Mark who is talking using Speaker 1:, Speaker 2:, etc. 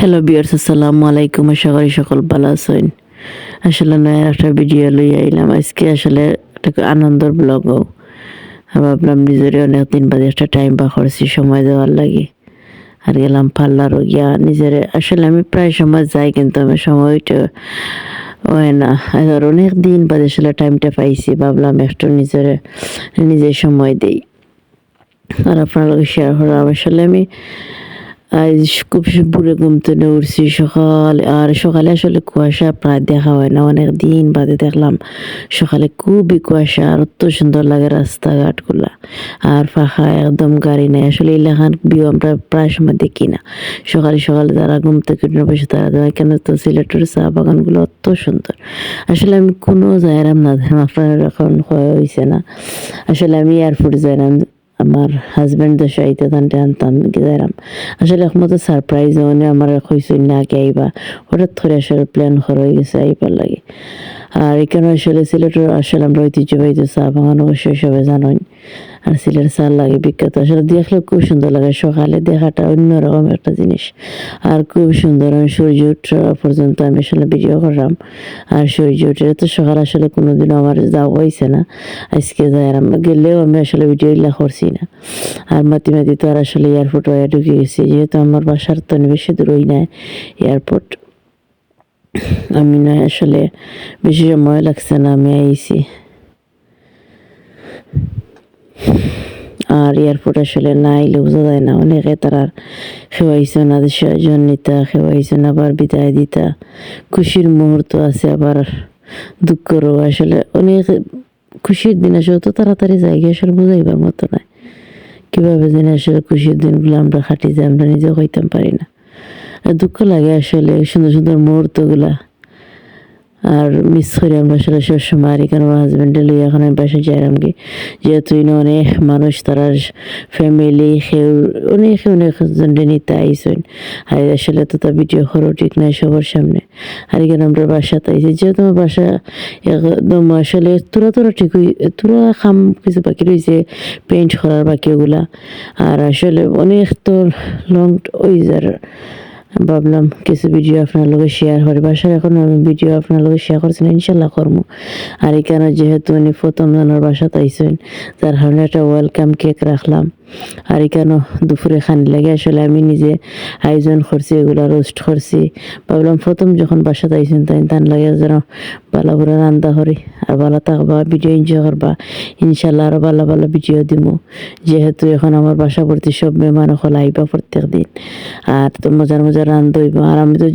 Speaker 1: Hello বিয়ার্স, আসসালামু আলাইকুম। আশা করি সকল ভালো আছেন। আসলে নয়া একটা ভিডিও লই আইলাম আজকে। আসলে একটা আনন্দের ব্লগও ভাবলাম নিজের অনেকদিন বাদে একটা টাইম বা করছি সময় দেওয়ার লাগে। আর গেলাম পার্লারও গিয়া নিজের। আসলে আমি প্রায় সময় যাই, কিন্তু আমি সময়টা হয় না। আর অনেক দিন বাদে আসলে টাইমটা পাইছি, ভাবলাম একটু নিজের সময় দেই আর আপনার লগে শেয়ার করলাম। আসলে আমি আজ খুব ভোরে ঘুম থেকে উঠছি সকালে আসলে কুয়াশা প্রায় দেখা হয় না, অনেক দিন বাদে দেখলাম সকালে খুবই কুয়াশা। আর অত সুন্দর লাগে রাস্তাঘাটগুলা, আর ফাঁকা একদম, গাড়ি নেই। আসলে এলাকার ভিউ আমরা প্রায় সময় দেখি না। সকালে সকালে যারা ঘুম থেকে উঠে বসে তারা যায় কেন, তো সিলেটের চা বাগানগুলো অত সুন্দর। আসলে আমি কোনো যাইরাম না, আপনার এখন হয়েছে না। আসলে আমি এয়ারপোর্ট যাইরাম, আমার হাজব্যান্ড দেশে আইতে তানতে আনতাম গেলাম। আসলে একমতো সারপ্রাইজ মানে আমার কইসই না আগে আইবা, হঠাৎ করে আসলে প্ল্যান করা হয়ে গেছে আইবার লাগে। আর এখানে আসলে সিলেটের আসলে আমরা ঐতিহ্যবাহী চা বাগান অবশ্যই সবাই জানেন। আর সিলেটের চা লাগে বিখ্যাত। আসলে দেখলে খুব সুন্দর লাগে, সকালে দেখাটা অন্যরকম একটা জিনিস। আর খুব সুন্দর, আমি সূর্য ওঠা পর্যন্ত আমি আসলে ভিডিও করলাম। আর সূর্য উঠে তো সকাল আসলে কোনোদিনও আমার যাওয়া হয়েছে না, আজকে যাই। আর গেলেও আমি আসলে ভিডিও ইলা করছি না। আর মাতি তো আর আসলে এয়ারপোর্ট হয়ে ঢুকে গেছি, যেহেতু আমার বাসার তো বেশি দূরই নাই এয়ারপোর্ট। আমি নয় আসলে বেশি সময় লাগছে না, আমি আইছি। আর এয়ারপোর্ট আসলে না আইলে বোঝা যায় না, অনেকে তারা খেওয়াইছে না, জন নিতা খেওয়াইছে না, আবার বিদায় দিতা। খুশির মুহূর্ত আছে, আবার দুঃখরও। আসলে অনেক খুশির দিন আসলে তো তাড়াতাড়ি জায়গা আসলে বোঝাইবার মতো নয়। কিভাবে জানি আসলে খুশির দিনগুলো আমরা কাটি যায়, আমরা নিজেও হইতাম পারি না। আর দুঃখ লাগে আসলে সুন্দর সুন্দর মুহূর্তগুলা আর মিস করি আমরা আসলে সবসময়। আর এখানে আমার হাজব্যান্ডে লই এখন আমি বাসায় যাইলাম কি, যেহেতু অনেক মানুষ, তারা ফ্যামিলি সেও অনেক জনকে নিতে আইসেন। আর আসলে তো তা ভিডিও করো ঠিক নাই সবার সামনে। আর এখানে আমরা বাসাতে আইসি, যেহেতু আমার বাসা একদম আসলে তোরা ঠিক তোরা খাম কিছু বাকি রয়েছে, পেন্ট করার বাকি ওগুলা। আর আসলে অনেক তো লং ওই যার ভাবলাম কিছু ভিডিও আপনার লগে শেয়ার করি। বাসার এখন আমি ভিডিও আপনার লগে শেয়ার করছি না, ইনশাল্লাহ করবো। আর এখানে যেহেতু উনি প্রথম জানার বাসাতে আইসেন, যার কারণে একটা ওয়েলকাম কেক রাখলাম। আর এখানে দুপুরে খানি লাগে আসলে আমি নিজে আয়োজন করছি, এগুলা রোস্ট করছি। ভাবলাম প্রথম যখন বাসাতে আইসেন তাই তান লাগে যেন ভালো করে রান্না করি আর ভালো থাকবা, ভিডিও এনজয় করবা। ইনশাল্লাহ আরও ভালো ভালো ভিডিও দিব, যেহেতু এখন আমার বাসা ভর্তি সব মেহমান হল আইবা প্রত্যেক দিন। আর তো মজার মজার রান্ধ হইব। আর আমি তো